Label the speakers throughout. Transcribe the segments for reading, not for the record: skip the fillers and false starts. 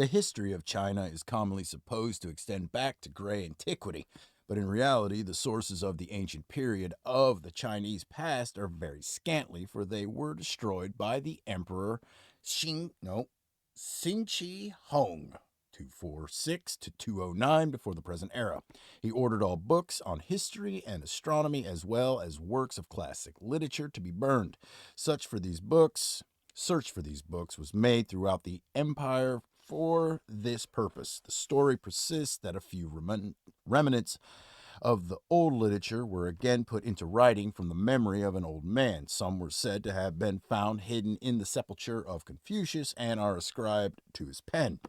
Speaker 1: The history of China is commonly supposed to extend back to Grey Antiquity, but in reality, the sources of the ancient period of the Chinese past are very scantly, for they were destroyed by the Emperor Xin Shi Hong. 246 to 209 before the present era. He ordered all books on history and astronomy as well as works of classic literature to be burned. Search for these books was made throughout the empire for this purpose. The story persists that a few remnants of the old literature were again put into writing from the memory of an old man. Some were said to have been found hidden in the sepulchre of Confucius and are ascribed to his pen.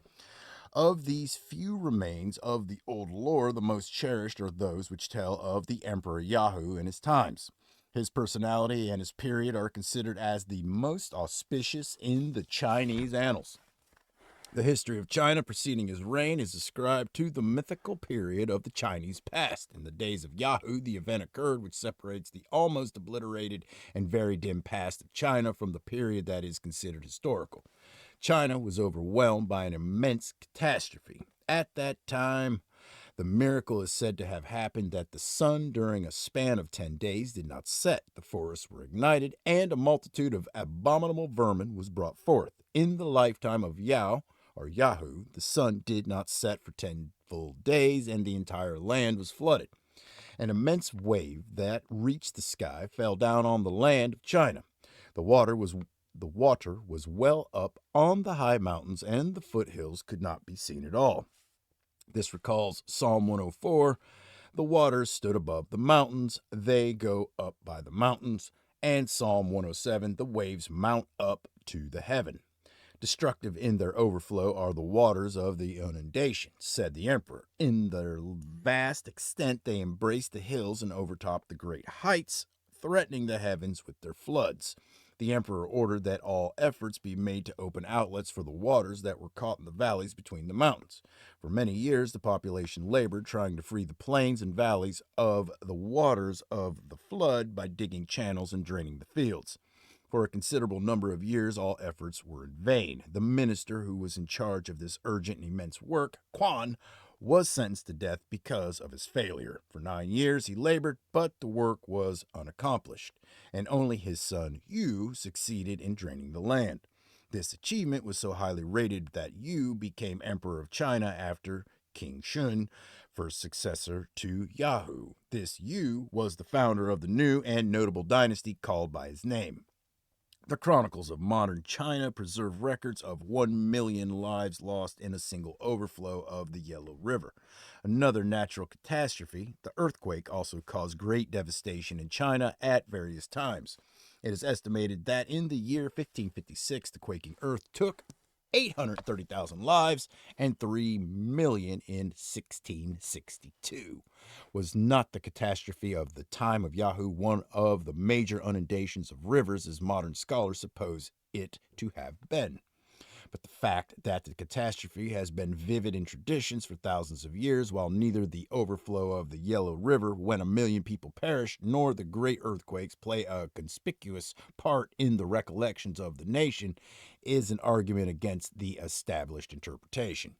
Speaker 1: Of these few remains of the old lore, the most cherished are those which tell of the Emperor Yahoo in his times. His personality and his period are considered as the most auspicious in the Chinese annals. The history of China preceding his reign is ascribed to the mythical period of the Chinese past. In the days of Yahoo, the event occurred which separates the almost obliterated and very dim past of China from the period that is considered historical. China was overwhelmed by an immense catastrophe. At that time, the miracle is said to have happened that the sun, during a span of 10 days, did not set. The forests were ignited, and a multitude of abominable vermin was brought forth. In the lifetime of Yahoo, the sun did not set for 10 full days, and the entire land was flooded. An immense wave that reached the sky fell down on the land of China. The water was well up on the high mountains, and the foothills could not be seen at all. This recalls Psalm 104. The waters stood above the mountains, they go up by the mountains, and Psalm 107. The waves mount up to the heaven. Destructive in their overflow are the waters of the inundation, said the emperor. In their vast extent they embraced the hills and overtopped the great heights, threatening the heavens with their floods. The emperor ordered that all efforts be made to open outlets for the waters that were caught in the valleys between the mountains. For many years, the population labored trying to free the plains and valleys of the waters of the flood by digging channels and draining the fields. For a considerable number of years, all efforts were in vain. The minister who was in charge of this urgent and immense work, Quan, was sentenced to death because of his failure. For 9 years he labored, but the work was unaccomplished, and only his son Yu succeeded in draining the land. This achievement was so highly rated that Yu became emperor of China after King Shun, first successor to Yahoo. This Yu was the founder of the new and notable dynasty called by his name. The chronicles of modern China preserve records of 1 million lives lost in a single overflow of the Yellow River. Another natural catastrophe, the earthquake, also caused great devastation in China at various times. It is estimated that in the year 1556, the quaking earth took 830,000 lives and 3 million in 1662. Was not the catastrophe of the time of Yahoo one of the major inundations of rivers as modern scholars suppose it to have been? But the fact that the catastrophe has been vivid in traditions for thousands of years, while neither the overflow of the Yellow River, when 1 million people perished, nor the great earthquakes play a conspicuous part in the recollections of the nation, is an argument against the established interpretation.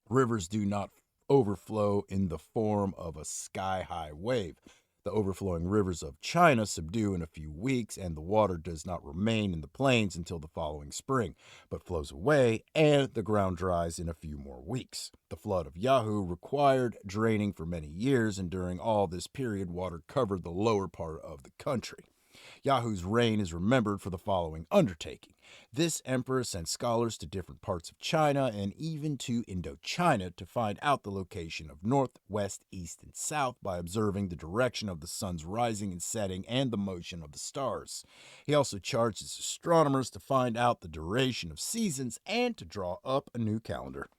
Speaker 1: Rivers do not overflow in the form of a sky-high wave. The overflowing rivers of China subdue in a few weeks, and the water does not remain in the plains until the following spring, but flows away, and the ground dries in a few more weeks. The flood of Yahoo required draining for many years, and during all this period, water covered the lower part of the country. Yahoo's reign is remembered for the following undertaking. This emperor sent scholars to different parts of China and even to Indochina to find out the location of north, west, east, and south by observing the direction of the sun's rising and setting and the motion of the stars. He also charged his astronomers to find out the duration of seasons and to draw up a new calendar.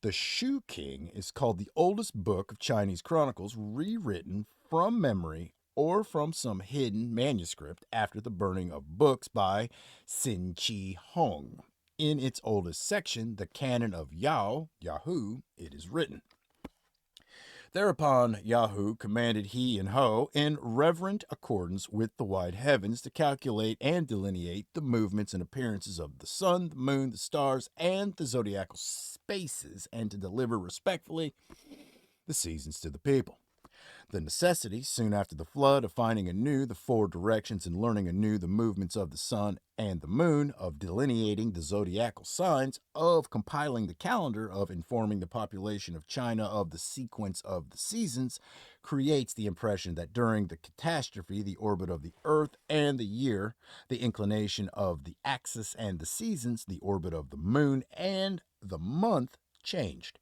Speaker 1: The Shu King is called the oldest book of Chinese chronicles rewritten from memory or from some hidden manuscript after the burning of books by Xin Shi Hong. In its oldest section, the canon of Yahoo, it is written. Thereupon Yahoo commanded he and Ho, in reverent accordance with the wide heavens, to calculate and delineate the movements and appearances of the sun, the moon, the stars, and the zodiacal spaces, and to deliver respectfully the seasons to the people. The necessity, soon after the flood, of finding anew the four directions and learning anew the movements of the sun and the moon, of delineating the zodiacal signs, of compiling the calendar, of informing the population of China of the sequence of the seasons, creates the impression that during the catastrophe, the orbit of the earth and the year, the inclination of the axis and the seasons, the orbit of the moon and the month changed.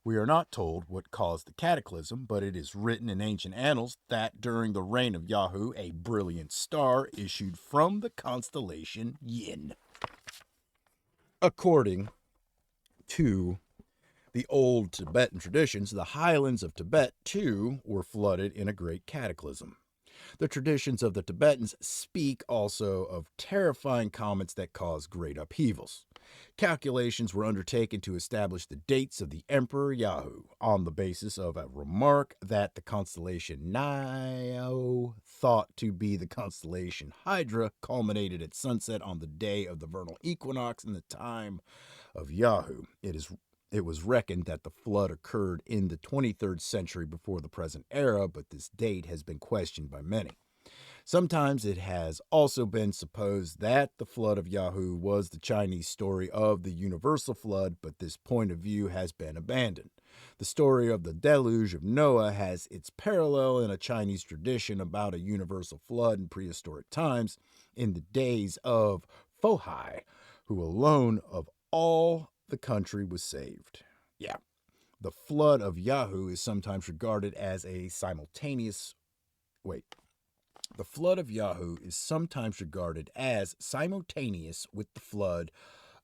Speaker 1: We are not told what caused the cataclysm, but it is written in ancient annals that during the reign of Yahoo, a brilliant star issued from the constellation Yin. According to the old Tibetan traditions, the highlands of Tibet, too, were flooded in a great cataclysm. The traditions of the Tibetans speak also of terrifying comets that cause great upheavals. Calculations were undertaken to establish the dates of the Emperor Yahoo on the basis of a remark that the constellation Nio, thought to be the constellation Hydra, culminated at sunset on the day of the vernal equinox in the time of Yahoo. It was reckoned that the flood occurred in the 23rd century before the present era, but this date has been questioned by many. Sometimes it has also been supposed that the flood of Yahoo was the Chinese story of the universal flood, but this point of view has been abandoned. The story of the deluge of Noah has its parallel in a Chinese tradition about a universal flood in prehistoric times, in the days of Fohai, who alone of all the country was saved. Yeah. The flood of Yahoo is sometimes regarded as a simultaneous. The flood of Yahoo is sometimes regarded as simultaneous with the flood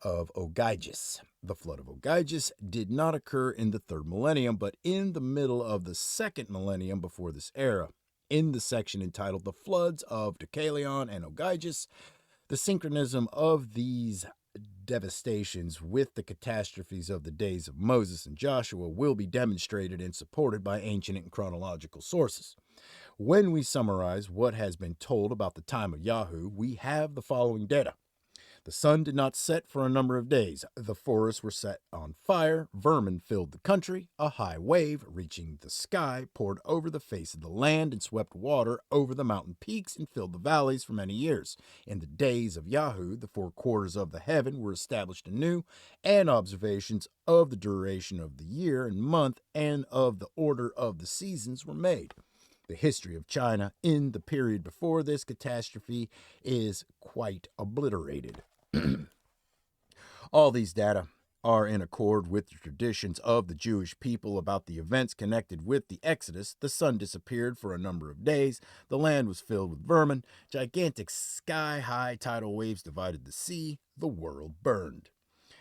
Speaker 1: of Ogyges. The flood of Ogyges did not occur in the third millennium, but in the middle of the second millennium before this era. In the section entitled The Floods of Deucalion and Ogyges, the synchronism of these devastations with the catastrophes of the days of Moses and Joshua will be demonstrated and supported by ancient and chronological sources. When we summarize what has been told about the time of Yahoo, we have the following data. The sun did not set for a number of days. The forests were set on fire. Vermin filled the country. A high wave, reaching the sky, poured over the face of the land and swept water over the mountain peaks and filled the valleys for many years. In the days of Yahoo, the four quarters of the heaven were established anew, and observations of the duration of the year and month and of the order of the seasons were made. The history of China in the period before this catastrophe is quite obliterated. All these data are in accord with the traditions of the Jewish people about the events connected with the Exodus. The sun disappeared for a number of days. The land was filled with vermin. Gigantic sky-high tidal waves divided the sea. The world burned.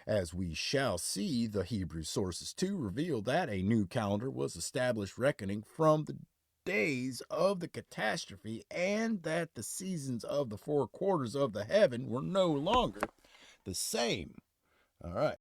Speaker 1: As we shall see, the Hebrew sources too reveal that a new calendar was established reckoning from the days of the catastrophe, and that the seasons of the four quarters of the heaven were no longer the same. All right.